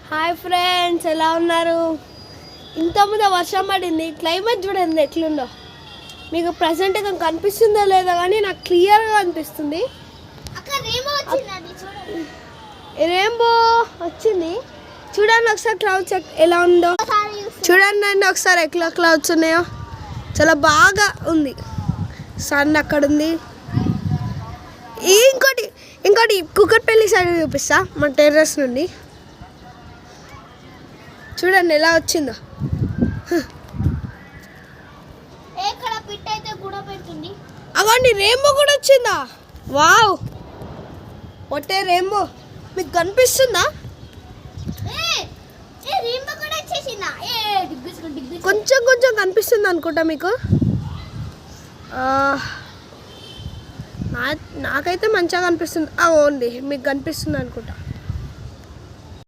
Hi friends, ఎలా ఉన్నారు? ఇంతకుముందు వర్షం పడింది. క్లైమేట్ చూడండి ఎట్లుందో. మీకు ప్రజెంట్ అయితే కనిపిస్తుందో లేదో కానీ నాకు క్లియర్గా కనిపిస్తుంది. రెయిన్బో వచ్చింది చూడండి ఒకసారి. క్లౌడ్స్ ఎలా ఉందో చూడండి అండి ఒకసారి. ఎట్లా క్లౌడ్స్ ఉన్నాయో చాలా బాగా ఉంది. సన్ అక్కడ ఉంది. ఇంకోటి కుక్కట్పల్లి సైడ్ చూపిస్తా మన టెర్రస్ నుండి. చూడండి ఎలా వచ్చిందో. అవండి రెయిన్బో కూడా వచ్చిందా? వావ్, ఒట్టే రెయిన్బో మీకు కనిపిస్తుందా? కొంచెం కొంచెం కనిపిస్తుంది అనుకుంటా మీకు. నాకైతే మంచిగా కనిపిస్తుంది. ఓన్లీ మీకు కనిపిస్తుంది అనుకుంటా.